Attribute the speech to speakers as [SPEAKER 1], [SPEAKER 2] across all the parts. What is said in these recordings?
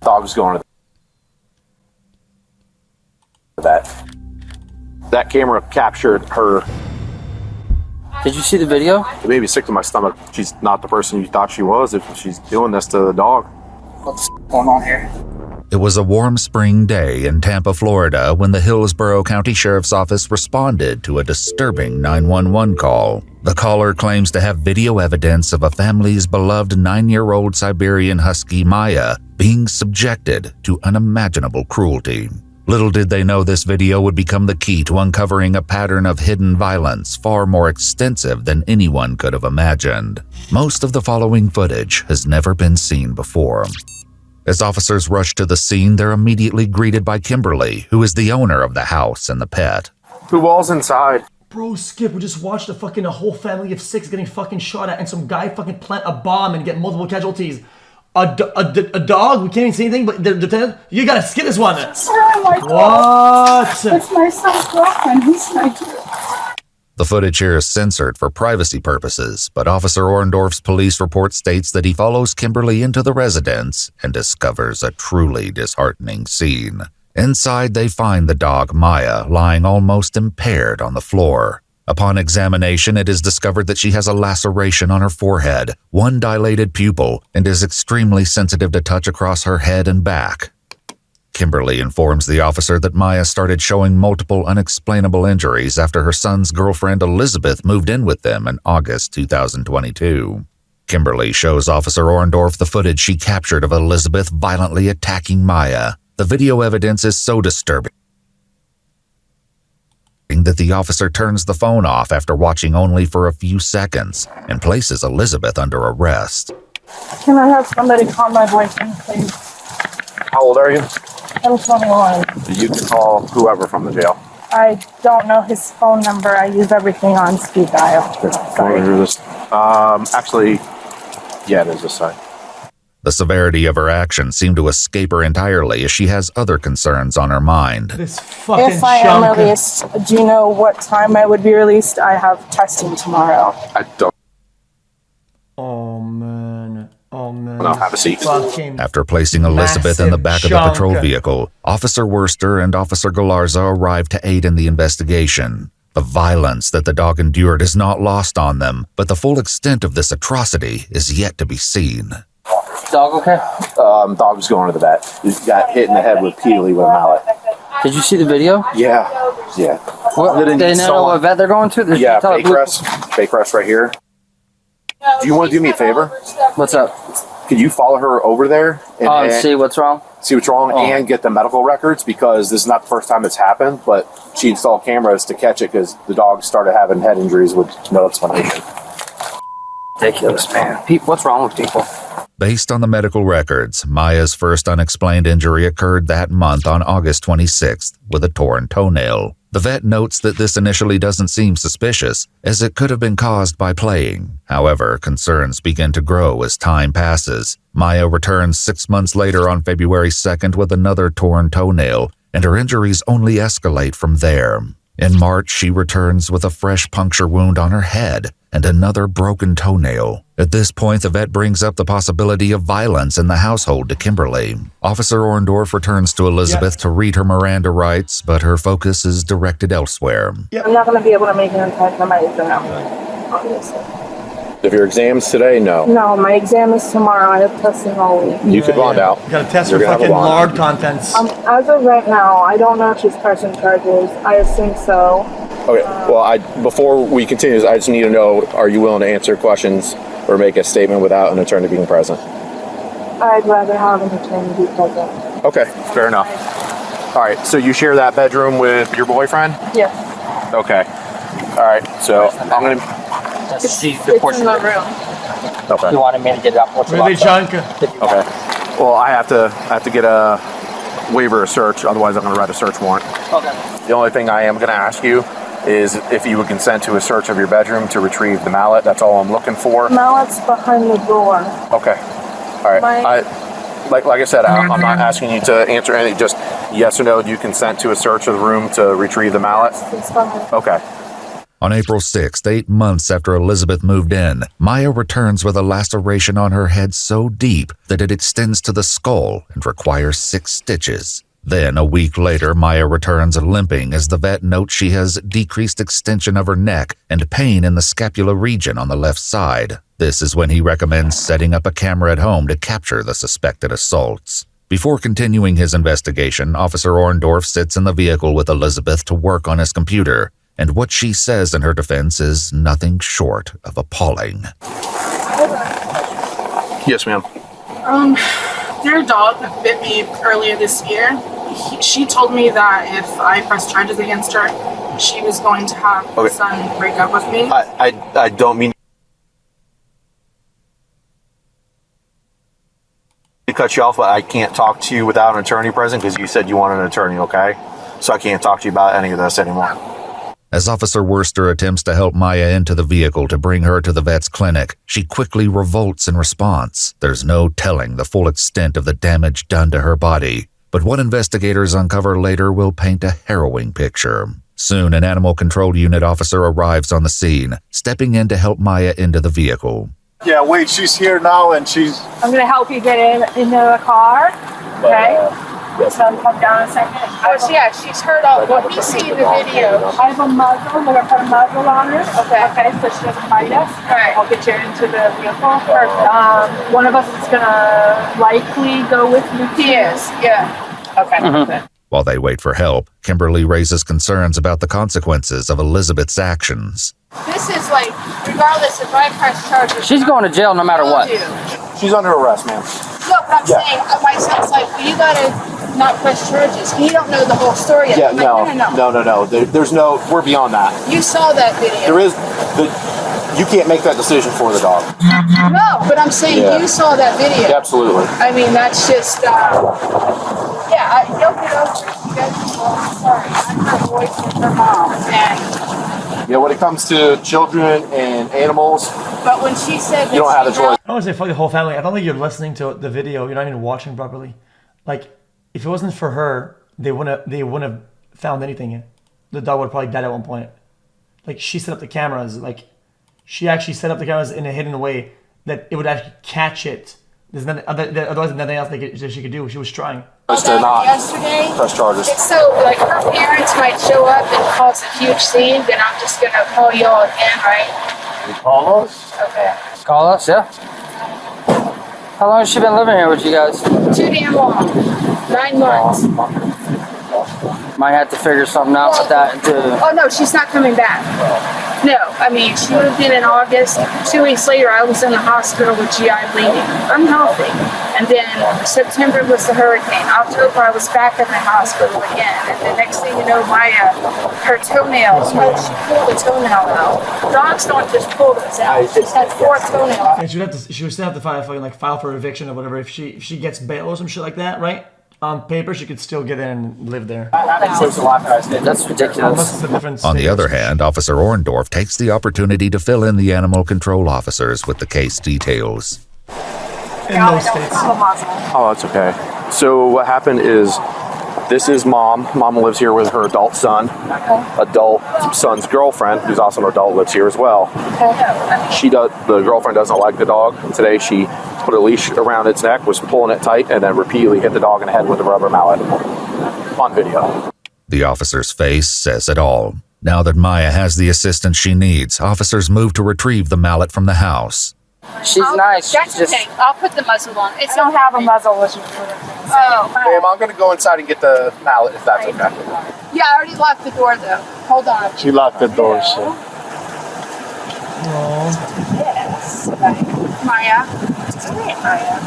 [SPEAKER 1] Dog's going to that. That camera captured her.
[SPEAKER 2] Did you see the video?
[SPEAKER 1] It made me sick to my stomach. She's not the person you thought she was if she's doing this to the dog.
[SPEAKER 2] What's going on here?
[SPEAKER 3] It was a warm spring day in Tampa, Florida, when the Hillsborough County Sheriff's Office responded to a disturbing 911 call. The caller claims to have video evidence of a family's beloved 9-year-old Siberian Husky, Maya, being subjected to unimaginable cruelty. Little did they know this video would become the key to uncovering a pattern of hidden violence far more extensive than anyone could have imagined. Most of the following footage has never been seen before. As officers rush to the scene, they're immediately greeted by Kimberly, who is the owner of the house and the pet.
[SPEAKER 1] Who all's inside?
[SPEAKER 4] Bro, Skip, we just watched a whole family of 6 getting fucking shot at and some guy fucking plant a bomb and get multiple casualties. A dog? We can't even see anything, but you gotta skip this one.
[SPEAKER 5] Oh my God.
[SPEAKER 4] What?
[SPEAKER 5] It's my son's girlfriend. He's my kid.
[SPEAKER 3] The footage here is censored for privacy purposes, but Officer Orndorff's police report states that he follows Kimberly into the residence and discovers a truly disheartening scene. Inside, they find the dog Maya lying almost impaired on the floor. Upon examination, it is discovered that she has a laceration on her forehead, one dilated pupil, and is extremely sensitive to touch across her head and back. Kimberly informs the officer that Maya started showing multiple unexplainable injuries after her son's girlfriend Elizabeth moved in with them in August 2022. Kimberly shows Officer Orndorff the footage she captured of Elizabeth violently attacking Maya. The video evidence is so disturbing that the officer turns the phone off after watching only for a few seconds and places Elizabeth under arrest.
[SPEAKER 5] Can I have somebody call my boyfriend, please?
[SPEAKER 1] How old are you?
[SPEAKER 5] I'm 21.
[SPEAKER 1] You can call whoever from the jail.
[SPEAKER 5] I don't know his phone number. I use everything on speed dial. Sorry.
[SPEAKER 1] Actually, yeah, it is this side.
[SPEAKER 3] The severity of her actions seemed to escape her entirely as she has other concerns on her mind.
[SPEAKER 4] This fucking
[SPEAKER 5] If I am
[SPEAKER 4] chunk.
[SPEAKER 5] released, do you know what time I would be released? I have testing tomorrow.
[SPEAKER 1] I don't
[SPEAKER 4] Oh man.
[SPEAKER 1] know. Have a seat.
[SPEAKER 4] Fucking
[SPEAKER 3] After placing Elizabeth in the back of the
[SPEAKER 4] Massive
[SPEAKER 3] patrol
[SPEAKER 4] chunk.
[SPEAKER 3] vehicle, Officer Worster and Officer Galarza arrived to aid in the investigation. The violence that the dog endured is not lost on them, but the full extent of this atrocity is yet to be seen.
[SPEAKER 2] Dog okay?
[SPEAKER 1] Dog's going to the vet. He got hit in the head repeatedly with a mallet.
[SPEAKER 2] Did you see the video?
[SPEAKER 1] Yeah.
[SPEAKER 2] What, they know what vet they're going to?
[SPEAKER 1] Yeah, Baycrest right here. Do you want to do me a favor?
[SPEAKER 2] What's up?
[SPEAKER 1] Could you follow her over there and
[SPEAKER 2] See what's wrong?
[SPEAKER 1] see what's wrong and get the medical records? Because this is not the first time it's happened, but she installed cameras to catch it because the dog started having head injuries with no explanation.
[SPEAKER 2] Ridiculous, man. What's wrong with people?
[SPEAKER 3] Based on the medical records, Maya's first unexplained injury occurred that month on August 26th with a torn toenail. The vet notes that this initially doesn't seem suspicious, as it could have been caused by playing. However, concerns begin to grow as time passes. Maya returns 6 months later on February 2nd with another torn toenail, and her injuries only escalate from there. In March, she returns with a fresh puncture wound on her head and another broken toenail. At this point, the vet brings up the possibility of violence in the household to Kimberly. Officer Orndorff returns to Elizabeth to read her Miranda rights, but her focus is directed elsewhere.
[SPEAKER 5] I'm not going to be able to make an impact on my exam, obviously.
[SPEAKER 1] If your exam's today, no.
[SPEAKER 5] No, my exam is tomorrow. I have testing all week.
[SPEAKER 1] You could bond out.
[SPEAKER 4] You gotta test
[SPEAKER 1] You're
[SPEAKER 4] for
[SPEAKER 1] gonna have a
[SPEAKER 4] fucking
[SPEAKER 1] bond.
[SPEAKER 4] lard contents.
[SPEAKER 5] As of right now, I don't know if she's pressing charges. I assume so.
[SPEAKER 1] Okay, well, before we continue, I just need to know, are you willing to answer questions or make a statement without an attorney being present?
[SPEAKER 5] I'd rather have an attorney be present.
[SPEAKER 1] Okay, fair enough. All right, so you share that bedroom with your boyfriend?
[SPEAKER 5] Yes.
[SPEAKER 1] Okay. All right, so I'm going to...
[SPEAKER 5] It's in the room.
[SPEAKER 1] Okay.
[SPEAKER 2] You wanted me to get it up? What's
[SPEAKER 4] Really, chunk?
[SPEAKER 1] Okay. Well, I have to get a waiver of search, otherwise I'm going to write a search warrant.
[SPEAKER 2] Okay.
[SPEAKER 1] The only thing I am going to ask you is if you would consent to a search of your bedroom to retrieve the mallet. That's all I'm looking for.
[SPEAKER 5] Mallet's behind the door.
[SPEAKER 1] Okay. All right. Like I said, I'm not asking you to answer anything. Just yes or no. Do you consent to a search of the room to retrieve the mallet?
[SPEAKER 5] It's behind.
[SPEAKER 1] Okay.
[SPEAKER 3] On April 6th, 8 months after Elizabeth moved in, Maya returns with a laceration on her head so deep that it extends to the skull and requires 6 stitches. Then, a week later, Maya returns limping as the vet notes she has decreased extension of her neck and pain in the scapula region on the left side. This is when he recommends setting up a camera at home to capture the suspected assaults. Before continuing his investigation, Officer Orndorff sits in the vehicle with Elizabeth to work on his computer, and what she says in her defense is nothing short of appalling.
[SPEAKER 1] Yes, ma'am.
[SPEAKER 6] Their dog bit me earlier this year. She told me that if I pressed charges against her, she was going to have her son break up with me.
[SPEAKER 1] I don't mean to cut you off, but I can't talk to you without an attorney present because you said you wanted an attorney, okay? So I can't talk to you about any of this anymore.
[SPEAKER 3] As Officer Worcester attempts to help Maya into the vehicle to bring her to the vet's clinic, she quickly revolts in response. There's no telling the full extent of the damage done to her body, but what investigators uncover later will paint a harrowing picture. Soon, an animal control unit officer arrives on the scene, stepping in to help Maya into the vehicle.
[SPEAKER 7] Yeah, wait, she's here now and she's...
[SPEAKER 5] I'm gonna help you get into the car. Okay. So come down a second.
[SPEAKER 6] Yeah, she's heard all. Well, we see the video.
[SPEAKER 5] I have a muzzle. We're gonna put a muzzle on her. Okay, so she doesn't bite us.
[SPEAKER 6] All right.
[SPEAKER 5] I'll get you into the vehicle. Perfect. One of us is gonna likely go with you.
[SPEAKER 6] He is. Yeah.
[SPEAKER 5] Okay.
[SPEAKER 2] Mm-hmm.
[SPEAKER 3] While they wait for help, Kimberly raises concerns about the consequences of Elizabeth's actions.
[SPEAKER 6] This is like, regardless if I press charges.
[SPEAKER 2] She's going to jail no matter what.
[SPEAKER 1] She's under arrest, ma'am.
[SPEAKER 6] No, but I'm saying, my son's like, well, you gotta not press charges. You don't know the whole story yet.
[SPEAKER 1] Yeah,
[SPEAKER 6] I'm like,
[SPEAKER 1] no. There's no, we're beyond that.
[SPEAKER 6] You saw that video.
[SPEAKER 1] There is, you can't make that decision for the dog.
[SPEAKER 6] No, but I'm saying you saw that video.
[SPEAKER 1] Yeah, absolutely.
[SPEAKER 6] I mean, that's just, you'll get over it. You guys, I'm sorry. I'm her voice and her mom. And,
[SPEAKER 1] Yeah, when it comes to children and animals,
[SPEAKER 6] but when she said that
[SPEAKER 1] you don't have a choice.
[SPEAKER 4] I don't want to say fuck the whole family. I don't think you're listening to the video. You're not even watching properly. Like, if it wasn't for her, they wouldn't have found anything. The dog would have probably died at one point. Like, she set up the cameras. Like, she actually set up the cameras in a hidden way that it would actually catch it. There's nothing, otherwise nothing else that she could do. She was trying.
[SPEAKER 1] Just to not
[SPEAKER 6] yesterday,
[SPEAKER 1] press charges.
[SPEAKER 6] so like her parents might show up and cause a huge scene, then I'm just gonna call y'all again, right?
[SPEAKER 7] You call us?
[SPEAKER 6] Okay.
[SPEAKER 2] Call us, yeah. How long has she been living here with you guys?
[SPEAKER 6] Too damn long. 9 months.
[SPEAKER 2] Might have to figure something out with that too.
[SPEAKER 6] Oh no, she's not coming back. No, I mean, she moved in August. 2 weeks later, I was in the hospital with GI bleeding. I'm healthy. And then September was the hurricane. October, I was back in the hospital again. And the next thing you know, her toenails, she pulled the toenail out. Dogs don't just pull those out. She's had 4 toenails.
[SPEAKER 4] And she would still have to file for eviction or whatever. If she gets bail or some shit like that, right? On paper, she could still get in and live there.
[SPEAKER 2] That's ridiculous.
[SPEAKER 3] On the other hand, Officer Orndorff takes the opportunity to fill in the animal control officers with the case details.
[SPEAKER 4] In most states.
[SPEAKER 1] Oh, that's okay. So what happened is, this is Mom. Mom lives here with her adult son. Adult son's girlfriend, who's also an adult, lives here as well. The girlfriend doesn't like the dog, and today she put a leash around its neck, was pulling it tight, and then repeatedly hit the dog in the head with a rubber mallet. On video.
[SPEAKER 3] The officer's face says it all. Now that Maya has the assistance she needs, officers move to retrieve the mallet from the house.
[SPEAKER 2] She's nice.
[SPEAKER 6] That's okay. I'll put the muzzle on.
[SPEAKER 5] I don't have a muzzle with you.
[SPEAKER 6] Oh.
[SPEAKER 1] Ma'am, I'm going to go inside and get the mallet if that's okay.
[SPEAKER 6] Yeah, I already locked the door though. Hold on.
[SPEAKER 7] She locked the door, so.
[SPEAKER 6] Yes. Maya. It's okay, Maya.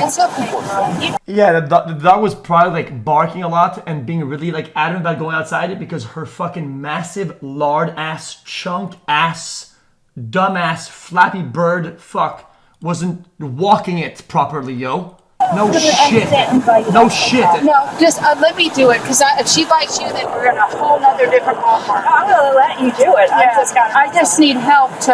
[SPEAKER 6] It's okay, girl.
[SPEAKER 4] Yeah, the dog was probably like barking a lot and being really like adamant about going outside it because her fucking massive, lard ass, chunk ass, dumbass, flappy bird fuck wasn't walking it properly, yo. No shit. No shit.
[SPEAKER 6] No, just let me do it, because if she bites you, then we're in a whole other different ballpark.
[SPEAKER 5] I'm gonna let you do it.
[SPEAKER 6] Yeah. I just need help to,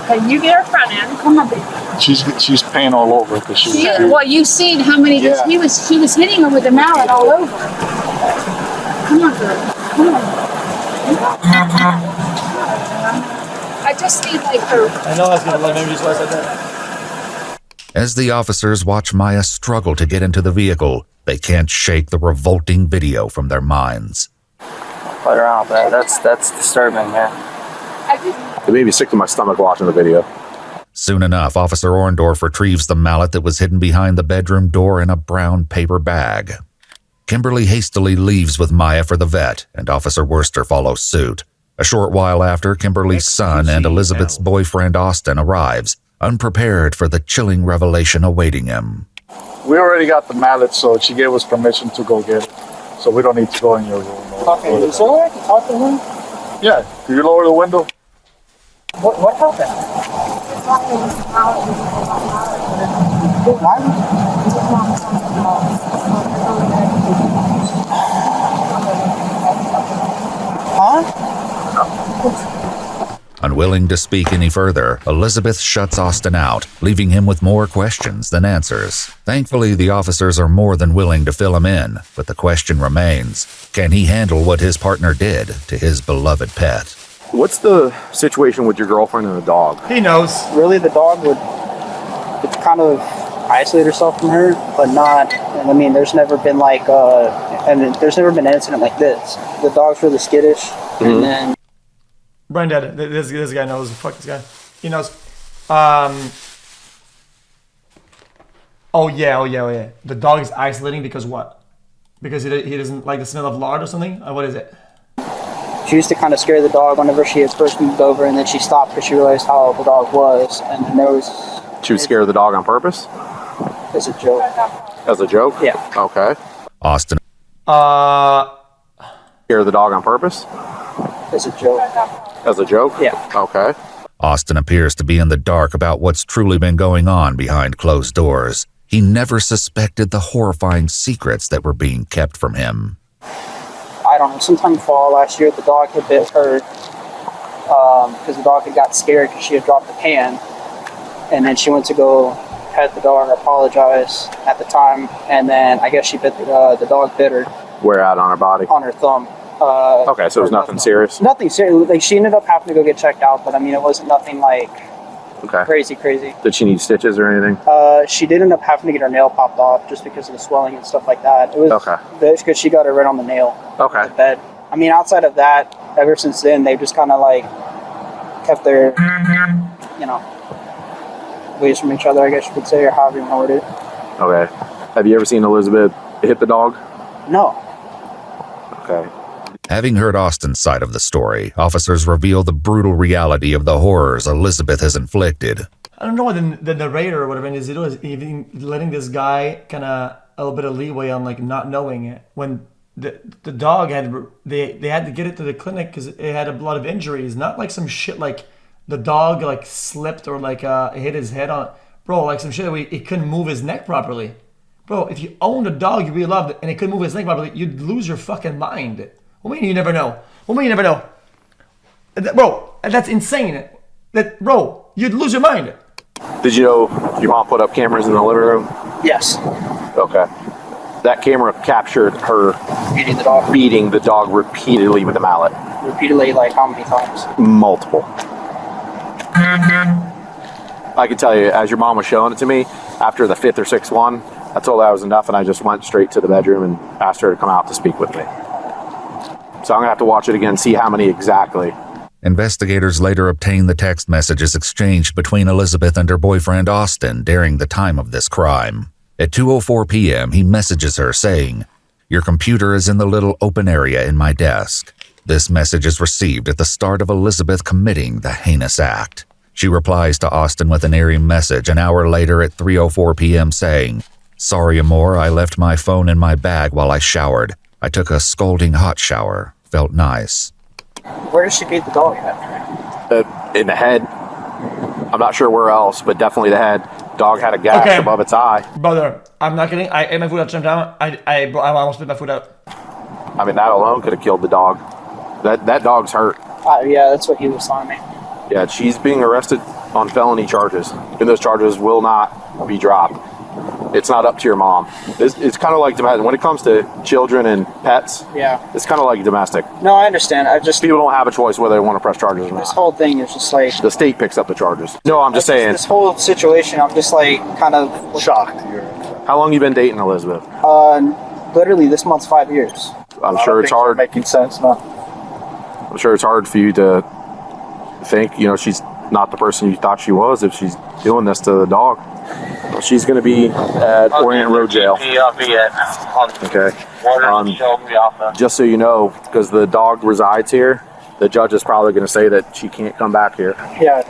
[SPEAKER 5] Can you get her front end? Come on, baby.
[SPEAKER 7] She's paying all over because she was
[SPEAKER 6] well, you've seen how many, he was hitting her with the mallet all over. Come on, girl. Come on. I just need like her.
[SPEAKER 4] I know I was gonna let maybe just why I said that.
[SPEAKER 3] As the officers watch Maya struggle to get into the vehicle, they can't shake the revolting video from their minds.
[SPEAKER 2] Play around with that. That's disturbing, man.
[SPEAKER 6] I just.
[SPEAKER 1] It made me sick to my stomach watching the video.
[SPEAKER 3] Soon enough, Officer Orndorff retrieves the mallet that was hidden behind the bedroom door in a brown paper bag. Kimberly hastily leaves with Maya for the vet, and Officer Worcester follows suit. A short while after, Kimberly's son and Elizabeth's boyfriend Austin arrives, unprepared for the chilling revelation awaiting him.
[SPEAKER 7] We already got the mallet, so she gave us permission to go get it. So we don't need to go in your room.
[SPEAKER 2] Okay, is there a way I can talk to him?
[SPEAKER 7] Yeah, can you lower the window?
[SPEAKER 2] What happened? Huh?
[SPEAKER 3] Unwilling to speak any further, Elizabeth shuts Austin out, leaving him with more questions than answers. Thankfully, the officers are more than willing to fill him in, but the question remains, can he handle what his partner did to his beloved pet?
[SPEAKER 1] What's the situation with your girlfriend and the dog?
[SPEAKER 4] He knows.
[SPEAKER 8] Really, the dog would kind of isolate herself from her, but not. I mean, there's never been there's never been an incident like this. The dog's really skittish, and then.
[SPEAKER 4] Brian Dad, this guy knows. Fuck this guy. He knows. Oh yeah. The dog is isolating because what? Because he doesn't like the smell of lard or something? What is it?
[SPEAKER 8] She used to kind of scare the dog whenever she had first moved over, and then she stopped because she realized how the dog was, and then there was.
[SPEAKER 1] She would scare the dog on purpose?
[SPEAKER 8] As a joke.
[SPEAKER 1] As a joke?
[SPEAKER 8] Yeah.
[SPEAKER 1] Okay.
[SPEAKER 3] Austin.
[SPEAKER 1] Scare the dog on purpose?
[SPEAKER 8] As a joke.
[SPEAKER 1] As a joke?
[SPEAKER 8] Yeah.
[SPEAKER 1] Okay.
[SPEAKER 3] Austin appears to be in the dark about what's truly been going on behind closed doors. He never suspected the horrifying secrets that were being kept from him.
[SPEAKER 8] I don't know, sometime fall last year, the dog had bit her because the dog had got scared because she had dropped the pan. And then she went to go pet the dog or apologize at the time. And then I guess she bit the dog bit her.
[SPEAKER 1] Where at on her body?
[SPEAKER 8] On her thumb.
[SPEAKER 1] Okay, so it was nothing serious?
[SPEAKER 8] Nothing serious. Like, she ended up having to go get checked out, but I mean, it wasn't nothing like crazy.
[SPEAKER 1] Did she need stitches or anything?
[SPEAKER 8] She did end up having to get her nail popped off just because of the swelling and stuff like that. It was because she got it right on the nail.
[SPEAKER 1] Okay.
[SPEAKER 8] The bed. I mean, outside of that, ever since then, they've just kind of like kept their, ways from each other, I guess you could say, or however you want to word it.
[SPEAKER 1] Okay. Have you ever seen Elizabeth hit the dog?
[SPEAKER 8] No.
[SPEAKER 1] Okay.
[SPEAKER 3] Having heard Austin's side of the story, officers reveal the brutal reality of the horrors Elizabeth has inflicted.
[SPEAKER 4] I don't know what the narrator or whatever is even letting this guy kind of a little bit of leeway on like not knowing it when the dog they had to get it to the clinic because it had a lot of injuries, not like some shit like the dog like slipped or like hit his head on, bro, like some shit that it couldn't move his neck properly. Bro, if you owned a dog you really loved it and it couldn't move his neck properly, you'd lose your fucking mind. What do you mean you never know? What do you mean you never know? Bro, that's insane. Bro, you'd lose your mind.
[SPEAKER 1] Did you know your mom put up cameras in the living room?
[SPEAKER 8] Yes.
[SPEAKER 1] Okay. That camera captured her beating the dog repeatedly with a mallet.
[SPEAKER 8] Repeatedly, like how many times?
[SPEAKER 1] Multiple. I can tell you, as your mom was showing it to me, after the 5th or 6th one, I told her that was enough and I just went straight to the bedroom and asked her to come out to speak with me. So I'm going to have to watch it again, see how many exactly.
[SPEAKER 3] Investigators later obtained the text messages exchanged between Elizabeth and her boyfriend Austin during the time of this crime. At 2:04 p.m., he messages her saying, "Your computer is in the little open area in my desk." This message is received at the start of Elizabeth committing the heinous act. She replies to Austin with an eerie message an hour later at 3:04 p.m. saying, "Sorry, amor, I left my phone in my bag while I showered. I took a scalding hot shower. Felt nice."
[SPEAKER 8] Where did she beat the dog at?
[SPEAKER 1] In the head. I'm not sure where else, but definitely the head. Dog had a gash above its eye.
[SPEAKER 4] Brother, I'm not kidding. I ate my food out sometime. I almost spit my food out.
[SPEAKER 1] I mean, that alone could have killed the dog. That dog's hurt.
[SPEAKER 8] Yeah, that's what he was telling me.
[SPEAKER 1] Yeah, she's being arrested on felony charges. And those charges will not be dropped. it's not up to your mom. It's kind of like domestic. When it comes to children and pets,
[SPEAKER 8] Yeah.
[SPEAKER 1] it's kind of like domestic.
[SPEAKER 8] No, I understand. I just
[SPEAKER 1] People don't have a choice whether they want to press charges or
[SPEAKER 8] this
[SPEAKER 1] not.
[SPEAKER 8] whole thing is just like
[SPEAKER 1] The state picks up the charges. No, I'm just saying.
[SPEAKER 8] this whole situation. I'm just like kind of
[SPEAKER 7] Shocked.
[SPEAKER 1] How long you been dating Elizabeth?
[SPEAKER 8] literally this month's 5 years.
[SPEAKER 1] I'm sure it's hard.
[SPEAKER 7] Making sense now.
[SPEAKER 1] I'm sure it's hard for you to think, she's not the person you thought she was if she's doing this to the dog. Well, she's going to be at Orient Road Jail. Okay. Just so you know, because the dog resides here, the judge is probably going to say that she can't come back here.
[SPEAKER 8] Yeah.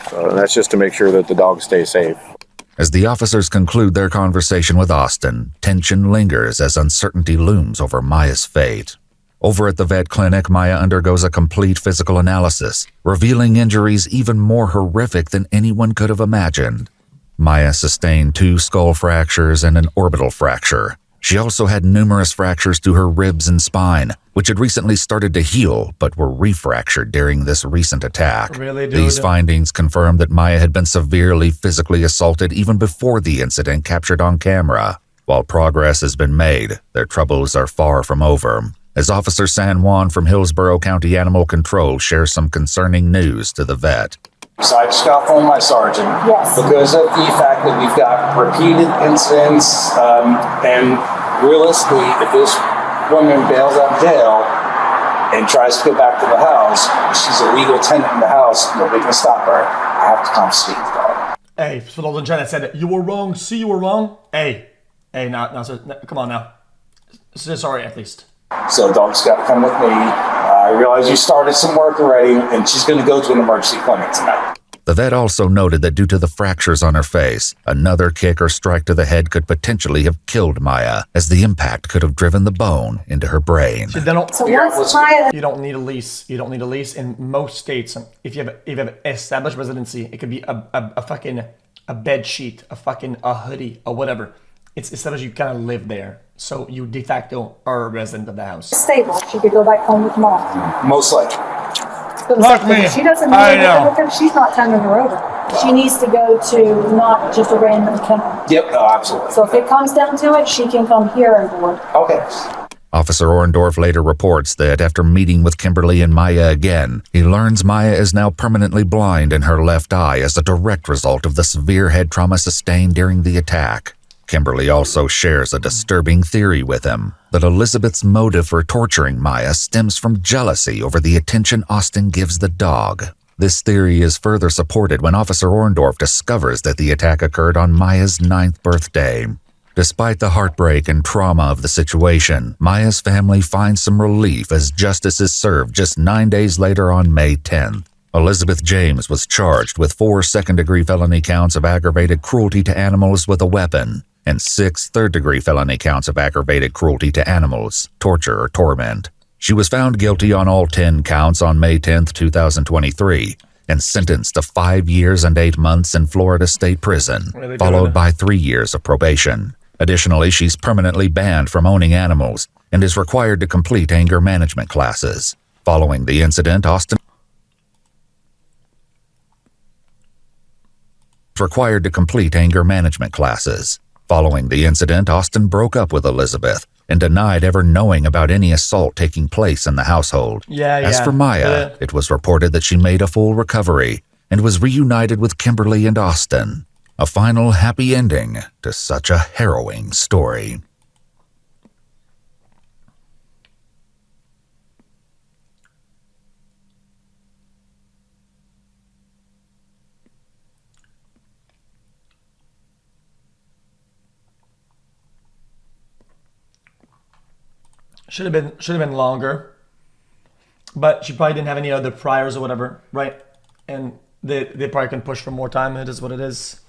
[SPEAKER 1] So that's just to make sure that the dog stays safe.
[SPEAKER 3] As the officers conclude their conversation with Austin, tension lingers as uncertainty looms over Maya's fate. Over at the vet clinic, Maya undergoes a complete physical analysis, revealing injuries even more horrific than anyone could have imagined. Maya sustained 2 skull fractures and an orbital fracture. She also had numerous fractures to her ribs and spine, which had recently started to heal but were refractured during this recent attack.
[SPEAKER 4] Really, dude?
[SPEAKER 3] These findings confirm that Maya had been severely physically assaulted even before the incident captured on camera. While progress has been made, their troubles are far from over. As Officer San Juan from Hillsborough County Animal Control shares some concerning news to the vet.
[SPEAKER 9] So I just got phone my sergeant because of the fact that we've got repeated incidents, and realistically, if this woman bails out of jail and tries to go back to the house, she's a legal tenant in the house, nobody can stop her. I have to confiscate the dog.
[SPEAKER 4] Hey, for those in China said that you were wrong, see you were wrong. Hey, now, sir, come on now. Say sorry at least.
[SPEAKER 9] So the dog's got to come with me. I realize you started some work already, and she's going to go to an emergency clinic tonight.
[SPEAKER 3] The vet also noted that due to the fractures on her face, another kick or strike to the head could potentially have killed Maya, as the impact could have driven the bone into her brain.
[SPEAKER 4] So once
[SPEAKER 9] Maya,
[SPEAKER 4] you don't need a lease. You don't need a lease in most states. If you have established residency, it could be a fucking bed sheet, a hoodie, or whatever. It's established you kind of live there, so you de facto are a resident of the house.
[SPEAKER 5] Stable. She could go back home with mom.
[SPEAKER 9] most likely.
[SPEAKER 4] Fuck me.
[SPEAKER 5] She doesn't
[SPEAKER 4] I
[SPEAKER 5] need to
[SPEAKER 4] know.
[SPEAKER 5] go with her. She's not turning her over. She needs to go to not just a random kennel.
[SPEAKER 9] Yep, no, absolutely.
[SPEAKER 5] So if it comes down to it, she can come here and board.
[SPEAKER 9] Okay.
[SPEAKER 3] Officer Orndorff later reports that after meeting with Kimberly and Maya again, he learns Maya is now permanently blind in her left eye as a direct result of the severe head trauma sustained during the attack. Kimberly also shares a disturbing theory with him that Elizabeth's motive for torturing Maya stems from jealousy over the attention Austin gives the dog. This theory is further supported when Officer Orndorff discovers that the attack occurred on Maya's 9th birthday. Despite the heartbreak and trauma of the situation, Maya's family finds some relief as justice is served just 9 days later on May 10th. Elizabeth James was charged with 4 second-degree felony counts of aggravated cruelty to animals with a weapon and 6 third-degree felony counts of aggravated cruelty to animals, torture, or torment. She was found guilty on all 10 counts on May 10, 2023, and sentenced to 5 years and 8 months in Florida State Prison, followed by 3 years of probation. Additionally, she's permanently banned from owning animals and is required to complete anger management classes. Following the incident, Austin required to complete anger management classes. Following the incident, Austin broke up with Elizabeth and denied ever knowing about any assault taking place in the household. As for Maya, it was reported that she made a full recovery and was reunited with Kimberly and Austin. A final happy ending to such a harrowing story.
[SPEAKER 4] Should have been longer, but she probably didn't have any other priors or whatever, right? And they probably can push for more time. It is what it is.